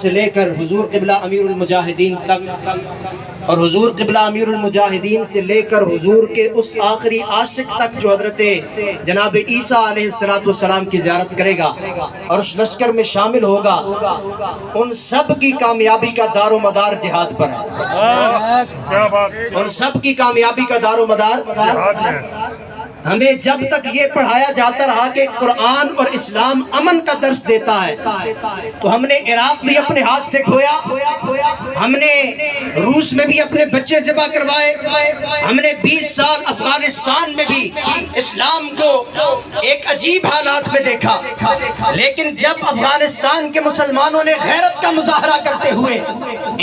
سے لے کر حضور قبلہ امیر المجاہدین تک، اور حضور قبلہ امیر المجاہدین سے لے کر حضور کے اس آخری عاشق تک جو حضرت جناب عیسیٰ علیہ السلام کی زیارت کرے گا اور اس لشکر میں شامل ہوگا، ان سب کی کامیابی کا دار و مدار جہاد پر ہے۔ ان سب کی کامیابی کا دار و مدار ہمیں جب تک یہ پڑھایا جاتا رہا کہ قرآن اور اسلام امن کا درس دیتا ہے، تو ہم نے عراق بھی اپنے ہاتھ سے کھویا، ہم نے روس میں بھی اپنے بچے ذبح کروائے، ہم نے 20 سال افغانستان میں بھی اسلام کو ایک عجیب حالات میں دیکھا، لیکن جب افغانستان کے مسلمانوں نے غیرت کا مظاہرہ کرتے ہوئے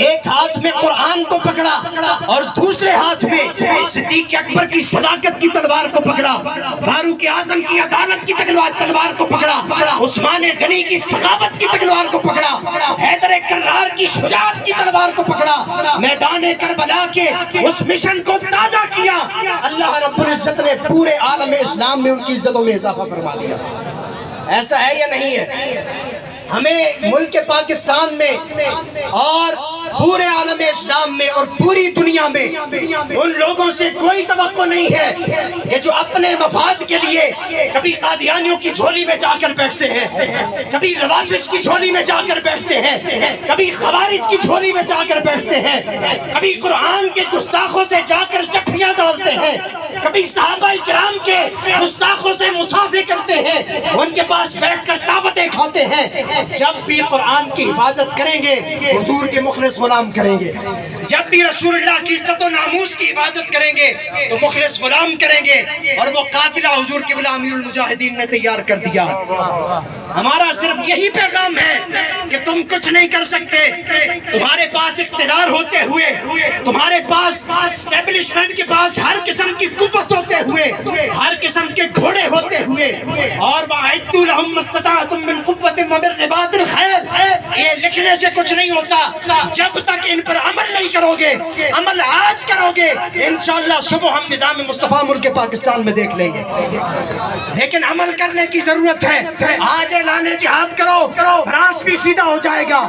ایک ہاتھ میں قرآن کو پکڑا اور دوسرے ہاتھ میں صدیق اکبر کی صداقت کی تلوار کو پکڑا، فاروق اعظم کی عدالت کی تلوار کو پکڑا، عثمان غنی کی سخاوت کی تلوار کو پکڑا، حیدر کرار کی شجاعت کی تلوار کو پکڑا، میدان کربلا کے اس مشن کو تازہ کیا، اللہ رب العزت نے پورے عالم اسلام میں ان کی عزتوں میں اضافہ فرما دیا۔ ایسا ہے یا نہیں ہے؟ ہمیں ملک پاکستان میں اور پورے عالم اسلام میں اور پوری دنیا میں ان لوگوں سے کوئی توقع نہیں ہے کہ جو اپنے مفاد کے لیے کبھی قادیانیوں کی جھولی میں جا کر بیٹھتے ہیں، کبھی روافض کی جھولی میں جا کر بیٹھتے ہیں، کبھی خوارج کی جھولی میں جا کر بیٹھتے ہیں، کبھی قرآن کے گستاخوں سے جا کر جھپیاں ڈالتے ہیں، کبھی صحابہ کرام کے گستاخوں سے مصافحے کرتے ہیں، ان کے پاس بیٹھ کر دعوتیں کھاتے ہیں۔ جب بھی قرآن کی حفاظت کریں گے حضور کے مخلص غلام کریں گے، جب بھی رسول اللہ کی عزت و ناموس کی حفاظت کریں گے تو مخلص غلام کریں گے، اور وہ قافلہ حضور قبلہ امیر المجاہدین نے تیار کر دیا۔ ہمارا صرف یہی پیغام ہے کہ تم کچھ نہیں کر سکتے، تمہارے پاس اقتدار ہوتے ہوئے، تمہارے پاس اسٹیبلشمنٹ کے پاس ہر قسم کی قوت ہوتے ہوئے، ہر قسم کے گھوڑے ہوتے ہوئے، اور وَأَعِدُّوا لَهُم مَّا اسْتَطَعْتُم مِّن قُوَّةٍ وَمِن رِّبَاطِ الْخَيْلِ، یہ لکھنے سے کچھ نہیں ہوتا، جب تک ان پر عمل نہیں کرو گے، عمل آج کرو گے، انشاءاللہ صبح ہم نظام مصطفیٰ ملک پاکستان میں دیکھ لیں گے۔ لیکن عمل کرنے کی ضرورت ہے۔ آج اعلان جہاد کرو، فرانس بھی سیدھا ہو جائے گا،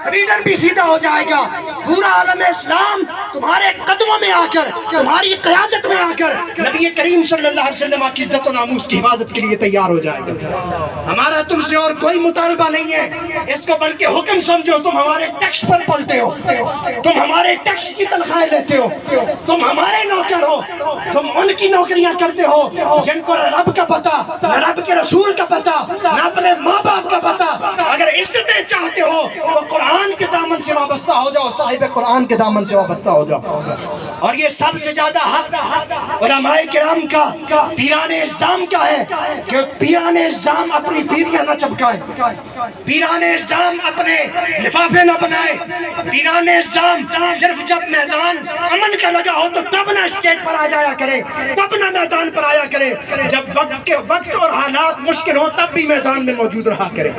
سویڈن بھی سیدھا ہو جائے گا، پورا عالم اسلام تمہارے قدموں میں آ کر، تمہاری قیادت میں آ کر نبی کریم صلی اللہ علیہ وسلم کی عزت و ناموس کی حفاظت کے لیے تیار ہو جائے گا۔ ہمارا تم سے اور کوئی مطالبہ نہیں ہے، اس کو بلکہ حکم سمجھو۔ تم ہمارے ٹیکس پر پلتے ہو، تم ہمارے ٹیکس کی تنخواہیں لیتے ہو، تم ہمارے نوکر ہو، تم ان کی نوکریاں کرتے ہو جن کو رب کا پتہ، نہ رب کے رسول کا پتہ، نہ اپنے ماں باپ کا پتہ۔ اگر عزتیں چاہتے ہو تو قرآن کے دامن سے وابستہ ہو جاؤ، صاحب قرآن کے دامن سے وابستہ ہو جاؤ۔ اور یہ سب سے زیادہ حق علماء کرام کا، پیران اعظام کا ہے کہ پیران اعظام اپنی پیریاں نہ چپکائے، پیران اعظام اپنے لفافے نہ بنائے، پیران اعظام صرف جب میدان امن کا لگا ہو تو تب نہ اسٹیج پر آ جایا کرے، تب نہ میدان پر آیا کرے، جب وقت اور حالات مشکل ہو تب بھی میدان میں موجود رہا کرے۔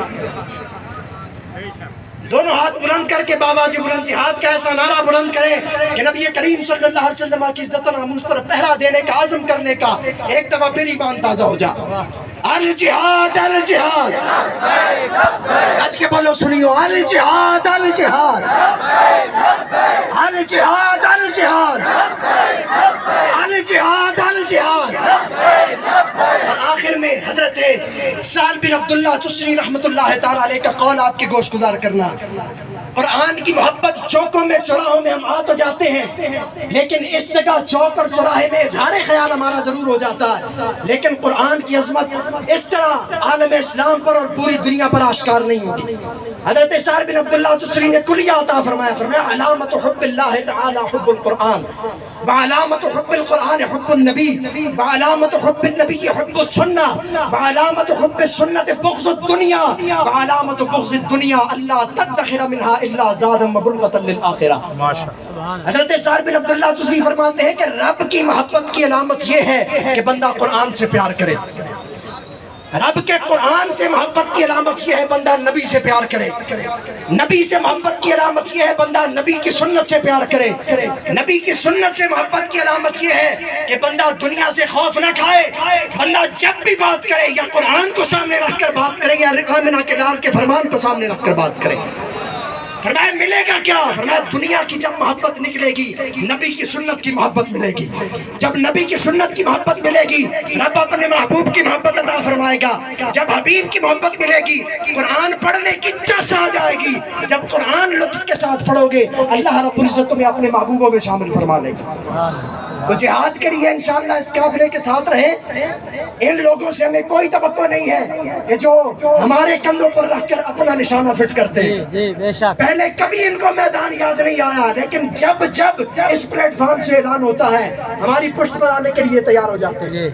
دونوں ہاتھ بلند کر کے بابازی بلند جہاد کا ایسا نعرہ بلند کرے کہ نبی کریم صلی اللہ علیہ وسلم کی عزت و ناموس پر پہرا دینے کا عزم کرنے کا ایک دفعہ پھر ایمان تازہ ہو جا۔ الجہاد الجہاد، آج کے بولو سنیو، الجہاد الجہاد، الجہاد الجہاد، الجہاد الجہاد۔ اور آخر میں حضرت سعد بن عبداللہ تسری رحمت اللہ تعالیٰ علیہ کا قول آپ کی گوش گزار کرنا۔ قرآن کی محبت چوکوں میں چوراہوں میں ہم آ تو جاتے ہیں، لیکن اس جگہ چوک اور چوراہے میں اظہار خیال ہمارا ضرور ہو جاتا ہے، لیکن قرآن کی عظمت اس طرح عالم اسلام پر اور پوری دنیا پر آشکار نہیں ہوگی۔ حضرت سعد بن عبداللہ تسری نے کلیہ عطا فرمایا، علامت حب اللہ تعالی حب القرآن، وعلامت حب القرآن حب النبی، وعلامت حب النبی حب السنہ، وعلامت حب السنة بغض الدنیا، وعلامت بغض الدنیا اللہ تدخر منہا الا زادا مبلغتا للآخرہ۔ حضرت سعد بن عبداللہ تسری فرماتے ہیں کہ رب کی محبت کی علامت یہ ہے کہ بندہ قرآن سے پیار کرے، رب کے قرآن سے محبت کی علامت یہ ہے بندہ نبی سے پیار کرے، نبی سے محبت کی علامت یہ ہے بندہ نبی کی سنت سے پیار کرے، نبی کی سنت سے محبت کی علامت یہ ہے کہ بندہ دنیا سے خوف نہ کھائے، بندہ جب بھی بات کرے یا قرآن کو سامنے رکھ کر بات کرے یا آمنہ کے لال کے فرمان کو سامنے رکھ کر بات کرے۔ فرمایا ملے گا کیا؟ فرمایا دنیا کی جب محبت نکلے گی نبی کی سنت کی محبت ملے گی. جب نبی کی سنت کی محبت ملے گی رب اپنے محبوب کی محبت عطا فرمائے گا. جب حبیب کی محبت ملے گی قرآن پڑھنے کی چس آ جائے گی. جب قرآن لطف کے ساتھ پڑھو گے اللہ رب العزت تمہیں اپنے محبوبوں میں شامل فرما لے گا. تو جہاد کریے انشاءاللہ، اس قافلے کے ساتھ رہیں. ان لوگوں سے ہمیں کوئی توقع نہیں ہے کہ جو ہمارے کندھوں پر رکھ کر اپنا نشانہ فٹ کرتے ہیں. پہلے کبھی ان کو میدان یاد نہیں آیا، لیکن جب اس پلیٹ فارم سے اعلان ہوتا ہے ہماری پشت پر آنے کے لیے تیار ہو جاتے ہیں،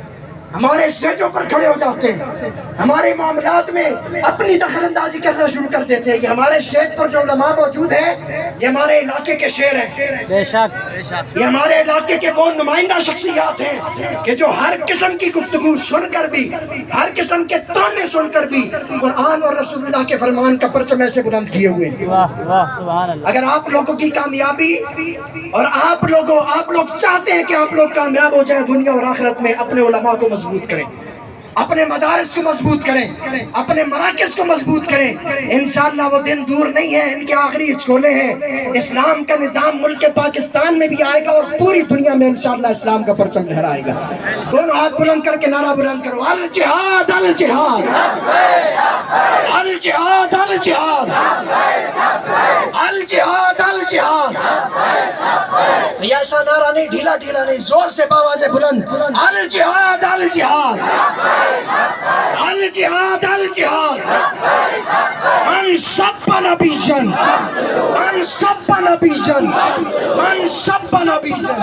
ہمارے اسٹیجوں پر کھڑے ہو جاتے ہیں، ہمارے معاملات میں اپنی دخل اندازی کرنا شروع کر دیتے ہیں. یہ ہمارے اسٹیج پر جو علماء موجود ہیں یہ ہمارے علاقے کے شیر ہیں. بے شک یہ ہمارے علاقے کے وہ نمائندہ شخصیات ہیں کہ جو ہر قسم کی گفتگو سن کر بھی، ہر قسم کے تانے سن کر بھی قرآن اور رسول اللہ کے فرمان کا پرچم ایسے بلند کیے ہوئے ہیں. واہ واہ سبحان اللہ. اگر آپ لوگوں کی کامیابی اور آپ لوگ چاہتے ہیں کہ آپ لوگ کامیاب ہو جائیں دنیا اور آخرت میں، اپنے علماء کو مضبوط کریں، اپنے مدارس کو مضبوط کریں، اپنے مراکز کو مضبوط کریں. انشاءاللہ وہ دن دور نہیں ہے، ان کے آخری ہچکولے ہیں. اسلام کا نظام ملک پاکستان میں بھی آئے گا اور پوری دنیا میں انشاءاللہ اسلام کا پرچم لہرائے گا. دونوں ہاتھ بلند کر کے نعرہ بلند کرو، الجہاد الجہاد الجہاد الجہاد الجہاد الجہاد. یہ ایسا نعرہ نہیں، ڈھیلا نہیں، زور سے باوازیں بلند، الجہاد الجہاد الجہاد الجہاد. من سب نبیًا من سب نبیًا من سب نبیًا